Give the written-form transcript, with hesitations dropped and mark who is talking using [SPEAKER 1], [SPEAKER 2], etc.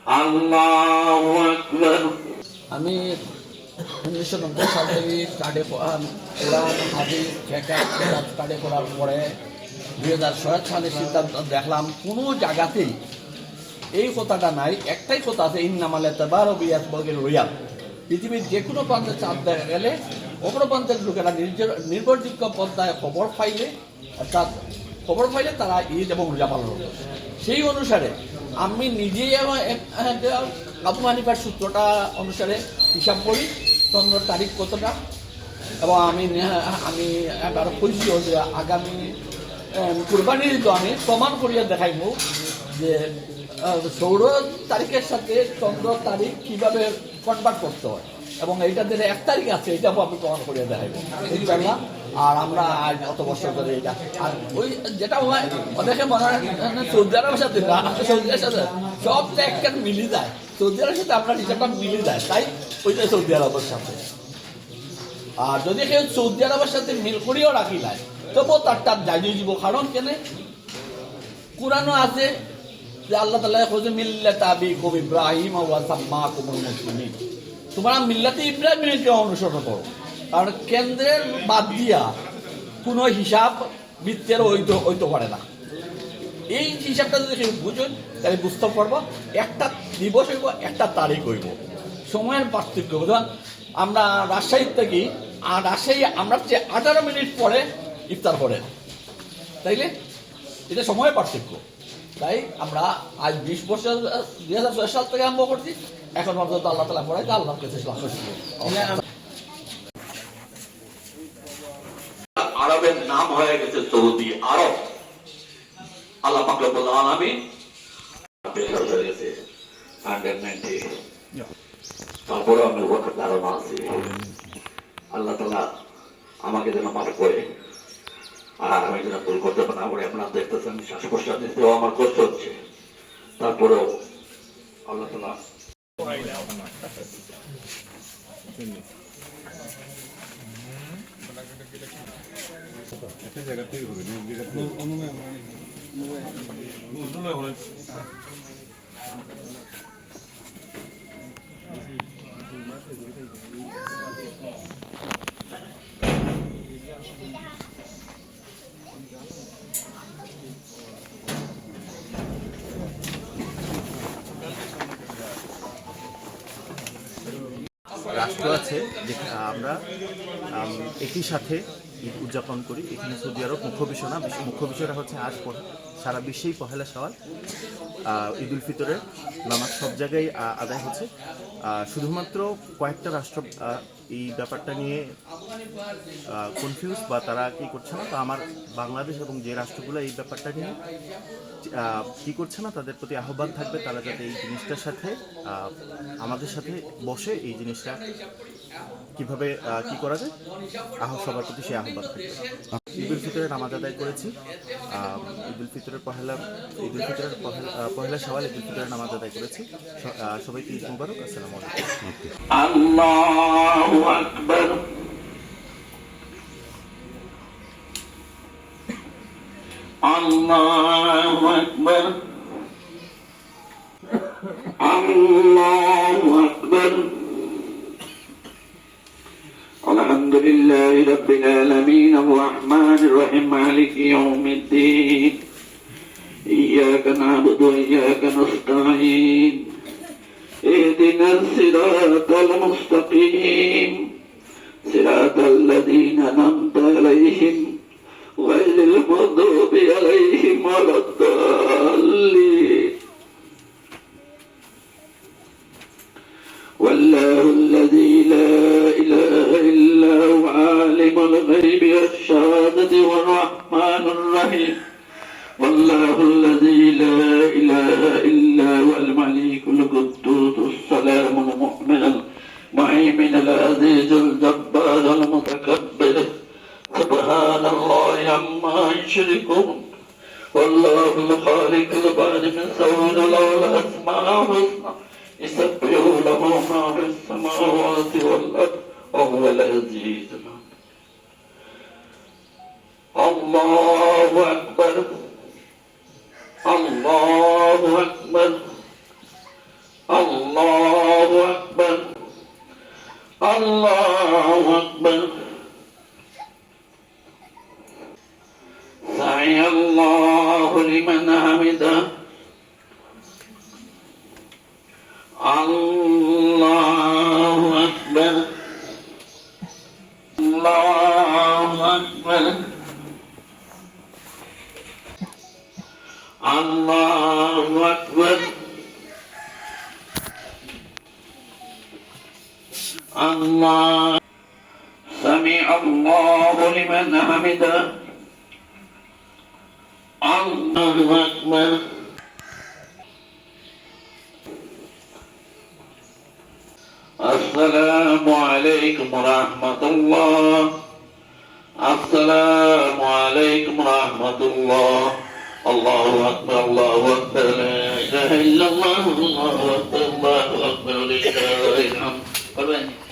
[SPEAKER 1] আল্লাহু আকবার।
[SPEAKER 2] আমি 1990 সাল থেকে স্টাডি কোরআন হাদিস স্টাডি করার পরে 2006 সালে সিদ্ধান্ত দেখলাম কোনো জায়গাতেই এই কথাটা নাই। একটাই কথা আছে, ইন্নামাল ইতিবার বিয়াসবাগিল রিয়াল। পৃথিবীর যে কোনো প্রান্তে চাঁদ দেখা গেলে অপর প্রান্তের লোকেরা নির্ভরযোগ্য পন্থায় খবর পাইলে, অর্থাৎ খবর পাইলে তারা ঈদ এবং রোজা পালন করে। সেই অনুসারে আমি নিজেই আবু হানিফার সূত্রটা অনুসারে হিসাব করি চন্দ্র তারিখ কতটা, এবং আমি এবার খুঁজছি যে আগামী কুরবানির তো আমি প্রমাণ করিয়া দেখাইব যে সৌর তারিখের সাথে চন্দ্র তারিখ কিভাবে কনভার্ট করতে হয়, এবং এইটা যে 1 তারিখ আছে এটাও আমি প্রমাণ করিয়া দেখাইব, বুঝতে পারলাম। আর আমরা আজ অত বছর ধরে এটা, আর ওই যেটা হয় অনেকে মনে হয় সৌদি আরবের সাথে সৌদি আরবের সাথে সব একটা মিলি যায়, সৌদি আরবের সাথে আপনার হিসাবটা মিলে যায়, তাই ওইটা সৌদি আরবের সাথে। আর যদি কেউ সৌদি আরবের সাথে মিল করিও রাখি নাই তবুও তার যাই যাব, কারণ কেন কুরআনও আছে যে আল্লাহ তাআলা কইছে মিল্লাতা আবিকুম ইব্রাহিম ওয়া সাম্মাকুমুল মুসলিমিন, তোমরা মিল্লাতে ইব্রাহিমকে অনুসরণ করো। কারণ কেন্দ্রের বাদ দিয়া কোনো হিসাব বৃত্তের হইতে পারে না। এই হিসাবটা যদি কেউ বুঝুন তাহলে বুঝতে পারবো একটা দিবস হইব, একটা তারিখ হইব, সময়ের পার্থক্য। বুঝলেন, আমরা রাজশাহীর থেকে আর রাজশাহী আমরা 18 মিনিট পরে ইফতার করে, তাইলে এটা সময়ের পার্থক্য। তাই আমরা আজ 20 বছর 2006 সাল থেকে আরম্ভ করছি, এখন পর্যন্ত আল্লাহ তাআলা পড়াই আল্লাহর কাছে
[SPEAKER 1] আরবের নাম হয়ে গেছে সৌদি আরব। আল্লাহ পাক রব্বুল আলামিন হয়ে গেছে আন্ডার 90। তারপরে আমি ওখানে ধারণা আছে আল্লাহ তাআলা আমাকে যেন মাফ করে, আর আমি যেন ভুল করতে না পারি। আপনারা দেখতেছেন শ্বাস প্রশ্বাস নিতেও আমার কষ্ট হচ্ছে, তারপরেও আল্লাহ তাআলা
[SPEAKER 3] রাষ্ট্র আছে যেখানে আমরা একই সাথে ঈদ উদযাপন করি। এখানে সৌদি আরব মুখ্য বিষয় না, মুখ্য বিষয়টা হচ্ছে আজ সারা বিশ্বেই পহেলা শাওয়াল ঈদ উল ফিতরের নামাজ সব জায়গায় আদায় হচ্ছে। শুধুমাত্র কয়েকটা রাষ্ট্র এই ব্যাপারটা নিয়ে কনফিউজ বা তারা কি করছে না, তো আমার বাংলাদেশ এবং যে রাষ্ট্রগুলো এই ব্যাপারটা নিয়ে কি করছে না তাদের প্রতি আহ্বান থাকবে তারা যাতে এই জিনিসটার সাথে আমাদের সাথে বসে এই জিনিসটা কিভাবে কি করা যায় সবার প্রতি সেই আহ্বান থাকবে। ঈদ উল ফিতরের নামাজ আদায় করেছি, ঈদ উল ফিতরের পহেলা শাওয়াল ঈদ উল ফিতরের নামাজ আদায় করেছি। সবাইকে ঈদ মুবারক, আসসালামু আলাইকুম।
[SPEAKER 1] আল্লাহু আকবার। আল্লাহু আকবার। আল্লাহু আকবার। আলহামদুলিল্লাহি রাব্বিল আলামিন আর-রাহমানির রহিম মালিকি ইয়াউমিদ্দিন ইয়্যাকা না'বুদু ওয়া ইয়্যাকা নাস্তাঈন ইহদিনাস সিরাতাল মুস্তাকিম সিরাতাল লাযীনা আন'আমতা আলাইহিম গায়রিল মাগদুবি আলাইহিম ওয়ালাদ-দাল্লিন। والله الذي لا إله إلا هو عالم الغيب والشهادة والرحمن الرحيم. والله الذي لا إله إلا هو الملك القدوس السلام المؤمن المهيمن العزيز الجبار المتكبر سبحان الله عما يشركون. والله الخالق البارئ المصور له الأسماء الحسنى يسبح له ما في السماوات والأرض وهو العزيز الحكيم. الله أكبر. الله أكبر. الله أكبر الله أكبر سمع الله لمن حمده الله أكبر الله أكبر الله أكبر الله سمع الله لمن حمده الله أكبر السلام عليكم ورحمة الله السلام عليكم ورحمة الله الله أكبر الله أكبر لا إله إلا الله الله أكبر الله أكبر لله الحمد